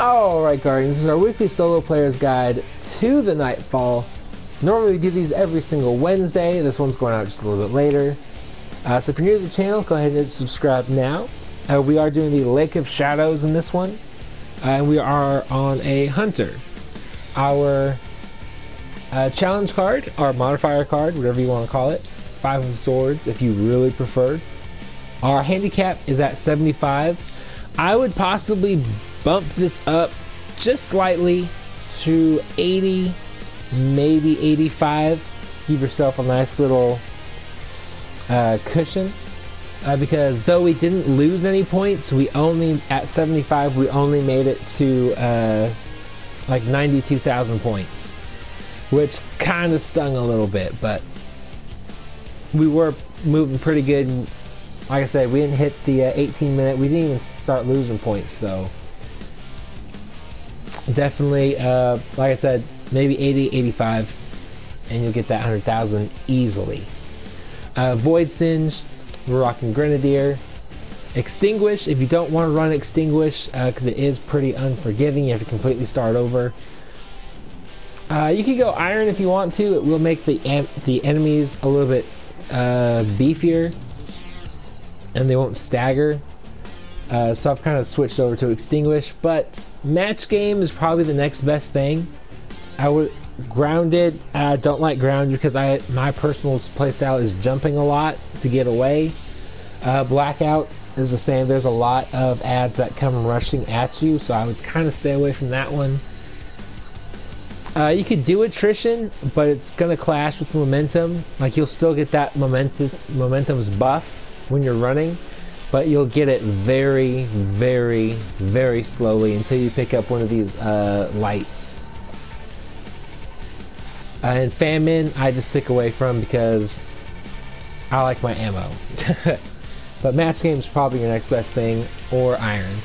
Alright Guardians, this is our weekly solo player's guide to the Nightfall. Normally we do these every single Wednesday. This one's going out just a little bit later. So if you're new to the channel, go ahead and subscribe now. We are doing the Lake of Shadows in this one. And we are on a hunter. Our challenge card, our modifier card, whatever you want to call it, 5 of swords if you really prefer. Our handicap is at 75. I would possibly bump this up just slightly to 80, maybe 85 to give yourself a nice little cushion. Because though we didn't lose any points, we only, at 75, we only made it to like 92,000 points, which kind of stung a little bit, but we were moving pretty good. Like I said, we didn't hit the 18-minute, we didn't even start losing points, so definitely, like I said, maybe 80, 85, and you'll get that 100,000 easily. Void Singe, we're rocking Grenadier. Extinguish, if you don't want to run Extinguish, because it is pretty unforgiving, you have to completely start over. You can go Iron if you want to. It will make the enemies a little bit beefier, and they won't stagger. So I've kind of switched over to Extinguish, but match game is probably the next best thing. I would grounded. I don't like ground because my personal playstyle is jumping a lot to get away. Blackout is the same. There's a lot of ads that come rushing at you, so I would kind of stay away from that one. You could do attrition, but it's gonna clash with momentum. Like, you'll still get that momentum's buff when you're running, but you'll get it very, very, very slowly until you pick up one of these lights. And famine, I just stick away from because I like my ammo. But match game is probably your next best thing, or iron.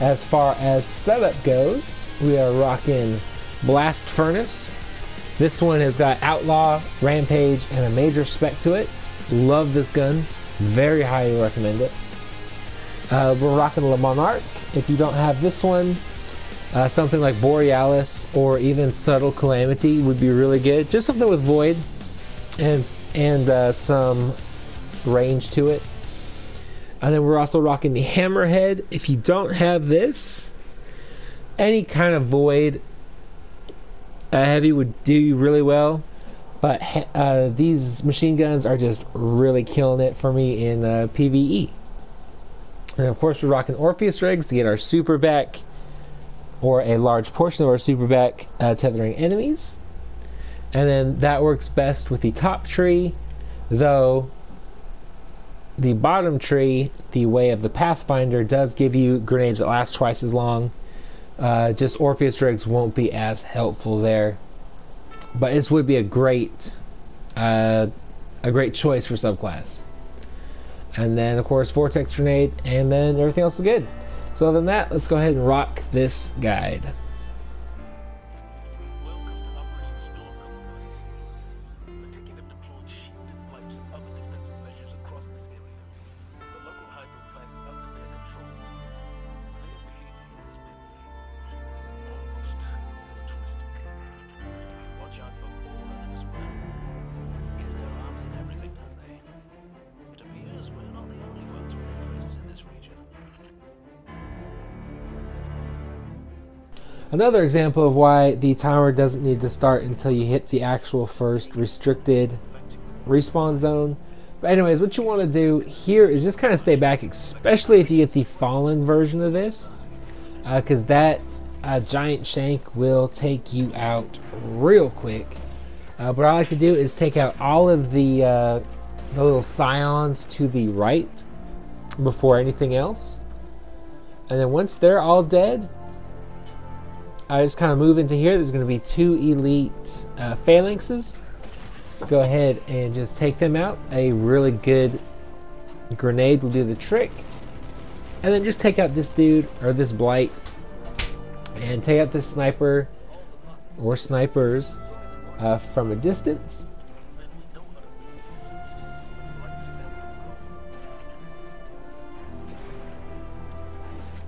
As far as setup goes, we are rocking Blast Furnace. This one has got Outlaw, Rampage, and a major spec to it. Love this gun. Very highly recommend it. We're rocking Le Monarch. If you don't have this one, something like Borealis or even Subtle Calamity would be really good. Just something with Void and some range to it. And then we're also rocking the Hammerhead. If you don't have this, any kind of Void heavy would do you really well. But these machine guns are just really killing it for me in PvE. And of course we're rocking Orpheus rigs to get our super back, or a large portion of our super back, tethering enemies. And then that works best with the top tree, though the bottom tree, the Way of the Pathfinder, does give you grenades that last twice as long. Just Orpheus rigs won't be as helpful there. But this would be a great choice for subclass. And then of course Vortex Grenade, and then everything else is good. So other than that, let's go ahead and rock this guide. Another example of why the timer doesn't need to start until you hit the actual first restricted respawn zone. But anyways, what you want to do here is just kind of stay back, especially if you get the fallen version of this, because that giant shank will take you out real quick. What I like to do is take out all of the little scions to the right before anything else, and then once they're all dead, I just kind of move into here. There's going to be 2 elite phalanxes. Go ahead and just take them out. A really good grenade will do the trick. And then just take out this dude, or this blight, and take out this sniper or snipers from a distance.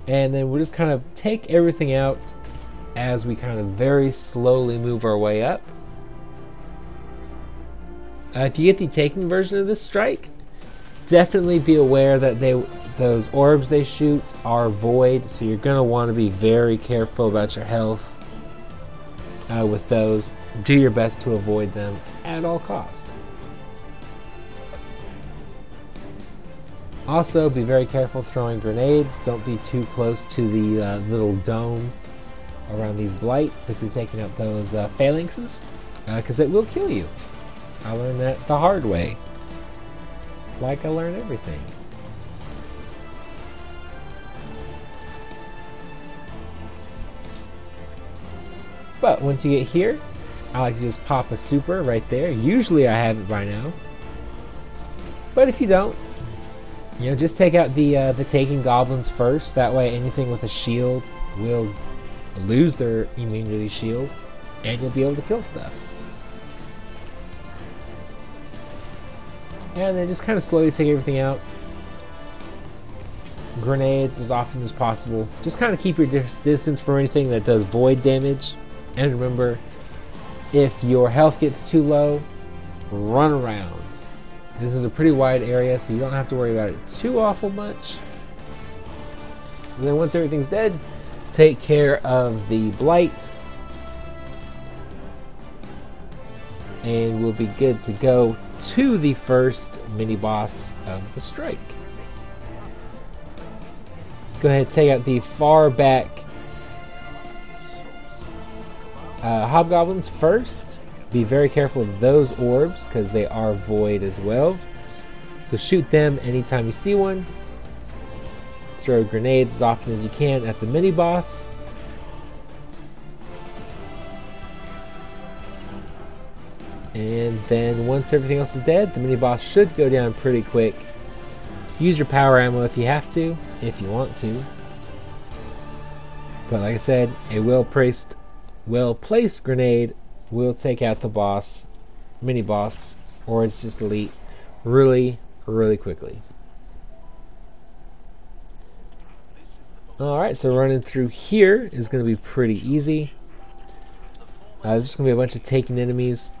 And then we'll just kind of take everything out as we kind of very slowly move our way up. If you get the taking version of this strike, definitely be aware that those orbs they shoot are void, so you're going to want to be very careful about your health with those. Do your best to avoid them at all costs. Also, be very careful throwing grenades. Don't be too close to the little dome around these blights if you're taking out those phalanxes, because it will kill you. I learned that the hard way. Like I learned everything. But once you get here, I like to just pop a super right there. Usually I have it by now. But if you don't, you know, just take out the taking goblins first. That way anything with a shield will lose their immunity shield, and you'll be able to kill stuff. And then just kind of slowly take everything out. Grenades as often as possible. Just kind of keep your distance for anything that does void damage. And remember, if your health gets too low, run around. This is a pretty wide area, so you don't have to worry about it too awful much. And then once everything's dead, take care of the blight. And we'll be good to go to the first mini-boss of the strike. Go ahead and take out the far back hobgoblins first. Be very careful of those orbs because they are void as well. So shoot them anytime you see one. Throw grenades as often as you can at the mini-boss. And then once everything else is dead, the mini-boss should go down pretty quick. Use your power ammo if you have to, if you want to. But like I said, a well-placed grenade will take out the boss, mini-boss, or it's just elite, really, really quickly. Alright, so running through here is going to be pretty easy. There's just going to be a bunch of taken enemies.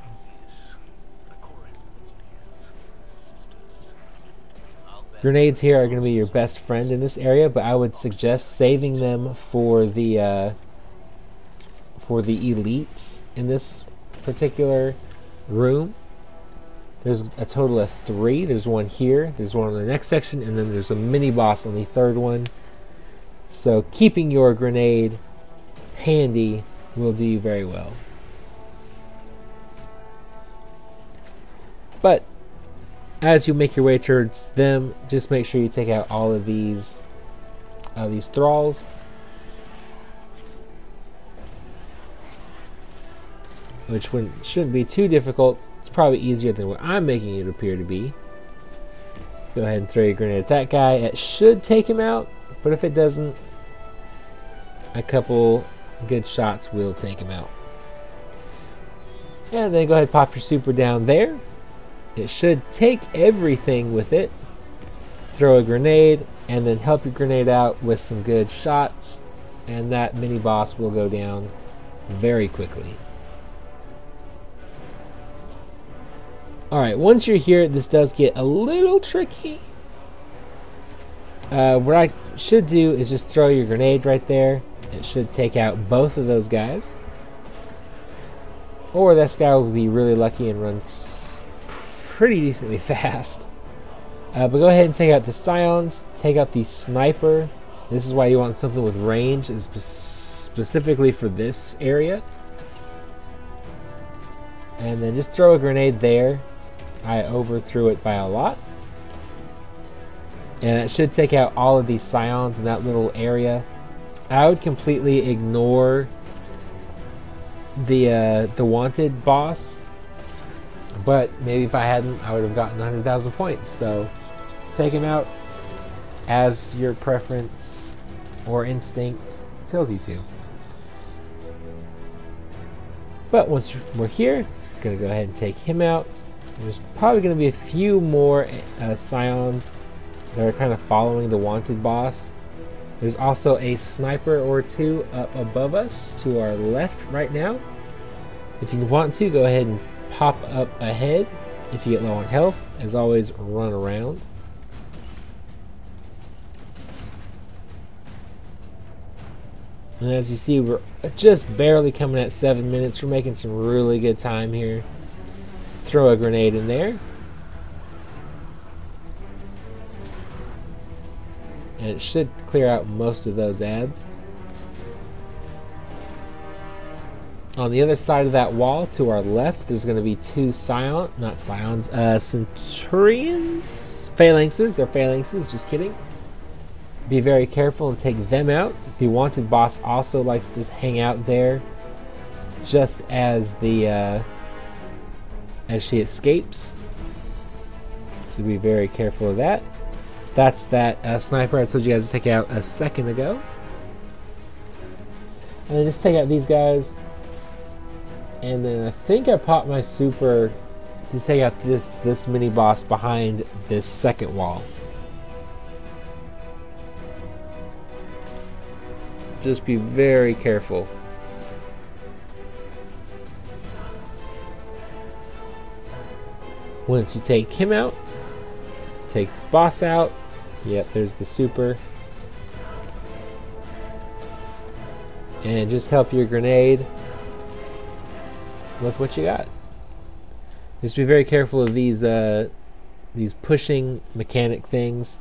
Grenades here are going to be your best friend in this area, but I would suggest saving them for the elites in this particular room. There's a total of 3. There's one here, there's one on the next section, and then there's a mini boss on the third one. So keeping your grenade handy will do you very well. But as you make your way towards them, just make sure you take out all of these thralls. Which shouldn't be too difficult. It's probably easier than what I'm making it appear to be. Go ahead and throw your grenade at that guy. It should take him out, but if it doesn't, a couple good shots will take him out. And then go ahead and pop your super down there. It should take everything with it. Throw a grenade, and then help your grenade out with some good shots, and that mini boss will go down very quickly. Alright, once you're here, this does get a little tricky. What I should do is just throw your grenade right there. It should take out both of those guys. Or this guy will be really lucky and run pretty decently fast. But go ahead and take out the scions, take out the sniper. This is why you want something with range, is specifically for this area. And then just throw a grenade there. I overthrew it by a lot. And it should take out all of these scions in that little area. I would completely ignore the wanted boss. But maybe if I hadn't, I would have gotten 100,000 points. So take him out as your preference or instinct tells you to. But once we're here, I'm going to go ahead and take him out. There's probably going to be a few more scions that are kind of following the wanted boss. There's also a sniper or two up above us to our left right now. If you want to, go ahead and pop up ahead. If you get low on health, as always, run around. And as you see, we're just barely coming at 7 minutes. We're making some really good time here. Throw a grenade in there. And it should clear out most of those ads. On the other side of that wall, to our left, there's going to be two Centurions. Phalanxes. They're Phalanxes, just kidding. Be very careful and take them out. The wanted boss also likes to hang out there just as she escapes. So be very careful of that. That's that sniper I told you guys to take out a second ago. And then just take out these guys. And then I think I popped my super to take out this mini boss behind this second wall. Just be very careful. Once you take him out, take the boss out. Yep, there's the super. And just help your grenade with what you got. Just be very careful of these pushing mechanic things.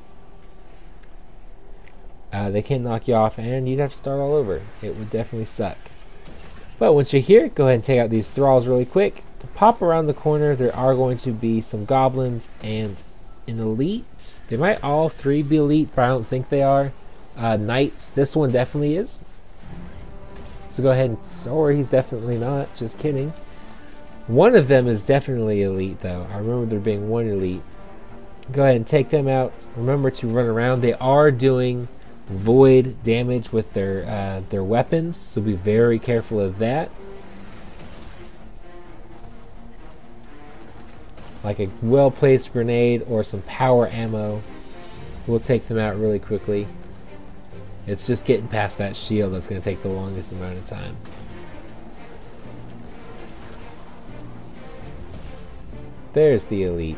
They can knock you off and you'd have to start all over. It would definitely suck. But once you're here, go ahead and take out these thralls really quick. To pop around the corner, there are going to be some goblins and an elite. They might all three be elite, but I don't think they are. Knights, this one definitely is. So go ahead and, or he's definitely not, just kidding. One of them is definitely elite though. I remember there being one elite. Go ahead and take them out. Remember to run around. They are doing void damage with their weapons, so be very careful of that. Like a well-placed grenade or some power ammo will take them out really quickly. It's just getting past that shield that's going to take the longest amount of time. There's the elite.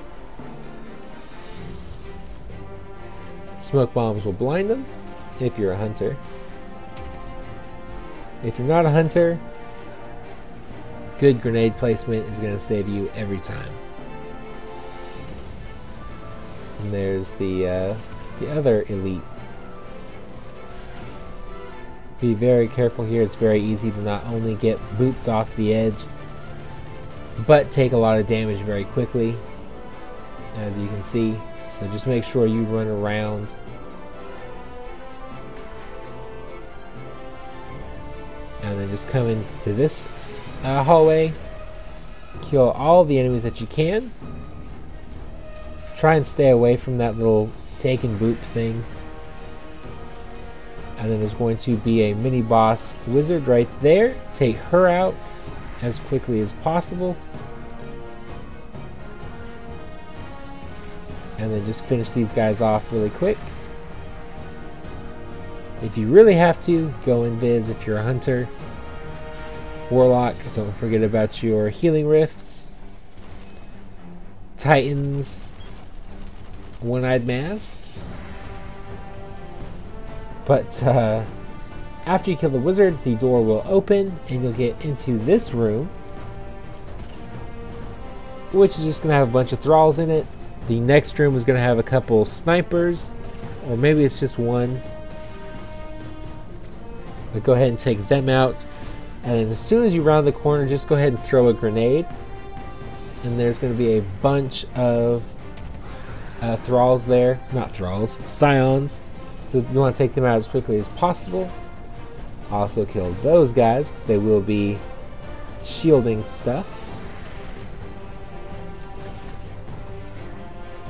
Smoke bombs will blind them if you're a hunter. If you're not a hunter, good grenade placement is going to save you every time. And there's the other elite. Be very careful here. It's very easy to not only get booped off the edge, but take a lot of damage very quickly, as you can see. So just make sure you run around. And then just come into this hallway. Kill all the enemies that you can. Try and stay away from that little take and boop thing. And then there's going to be a mini boss wizard right there. Take her out as quickly as possible. And then just finish these guys off really quick. If you really have to, go invis if you're a hunter. Warlock, don't forget about your healing rifts. Titans, one-eyed mask. But after you kill the wizard, the door will open and you'll get into this room, which is just going to have a bunch of thralls in it. The next room is going to have a couple snipers, or maybe it's just one. But go ahead and take them out. And then as soon as you round the corner, just go ahead and throw a grenade. And there's going to be a bunch of thralls there. Not thralls, scions. So you want to take them out as quickly as possible. Also kill those guys, because they will be shielding stuff.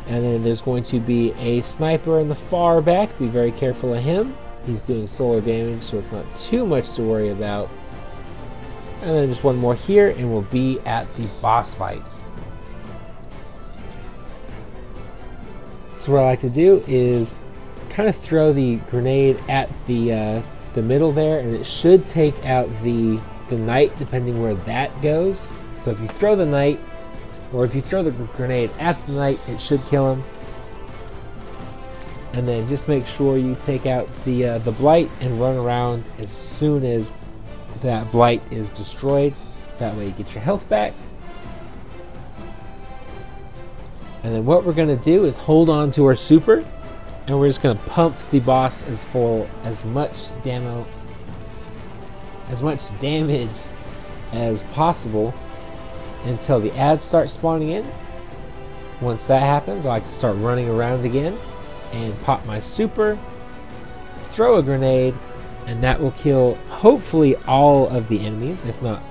And then there's going to be a sniper in the far back. Be very careful of him. He's doing solar damage, so it's not too much to worry about. And then just one more here, and we'll be at the boss fight. So what I like to do is kind of throw the grenade at the middle there, and it should take out the knight depending where that goes. So if you throw the knight, or if you throw the grenade at the knight, it should kill him. And then just make sure you take out the blight and run around as soon as that blight is destroyed. That way you get your health back. And then what we're going to do is hold on to our super, and we're just going to pump the boss as much damage as possible until the ads start spawning in. Once that happens, I like to start running around again and pop my super, throw a grenade, and that will kill hopefully all of the enemies, if not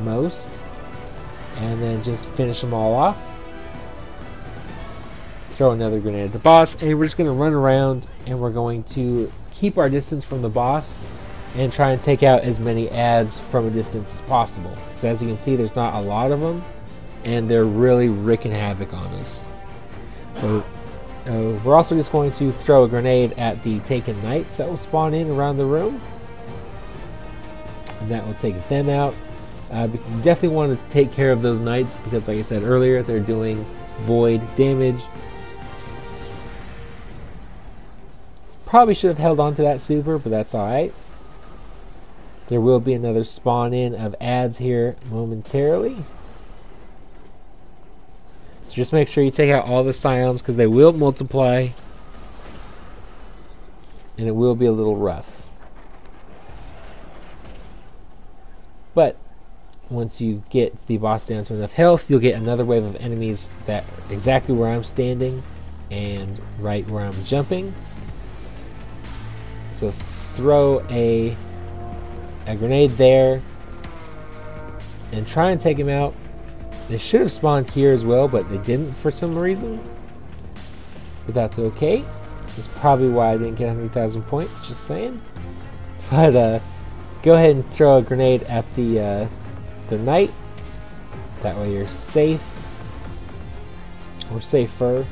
most, and then just finish them all off. Throw another grenade at the boss, and we're just going to run around, and we're going to keep our distance from the boss and try and take out as many ads from a distance as possible. So as you can see, there's not a lot of them, and they're really wreaking havoc on us. So we're also just going to throw a grenade at the taken knights that will spawn in around the room, and that will take them out. You definitely want to take care of those knights because, like I said earlier, they're doing void damage. Probably should have held on to that super, but that's alright. There will be another spawn in of ads here momentarily. So just make sure you take out all the scions because they will multiply. And it will be a little rough. But once you get the boss down to enough health, you'll get another wave of enemies that exactly where I'm standing and right where I'm jumping. So throw a grenade there and try and take him out. They should have spawned here as well, but they didn't for some reason. But that's okay. That's probably why I didn't get 100,000 points, just saying. But go ahead and throw a grenade at the knight. That way you're safe. Or safer.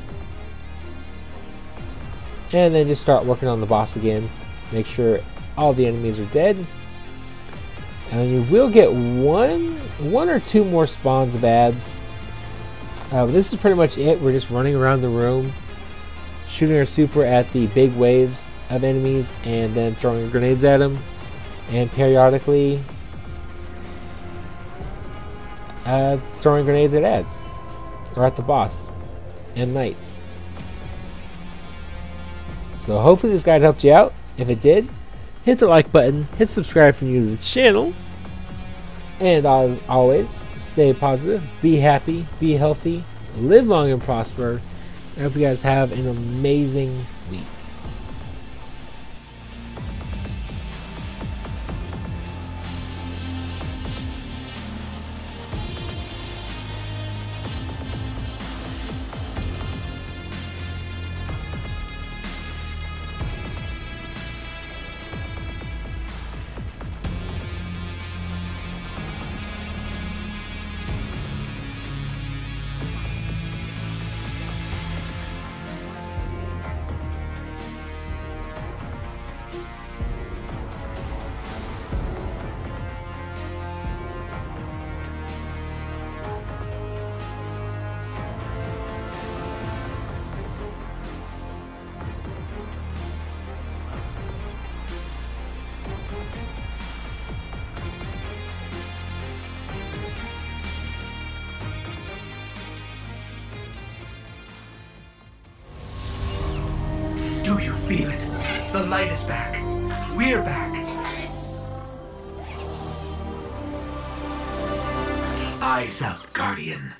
And then just start working on the boss again. Make sure all the enemies are dead. And you will get one or two more spawns of ads. This is pretty much it. We're just running around the room, shooting our super at the big waves of enemies, and then throwing grenades at them, and periodically throwing grenades at ads, or at the boss, and knights. So hopefully this guide helped you out. If it did, hit the like button, hit subscribe if you're new to the channel, and as always, stay positive, be happy, be healthy, live long and prosper. I hope you guys have an amazing week. Do you feel it? The light is back. We're back. Eyes up, Guardian.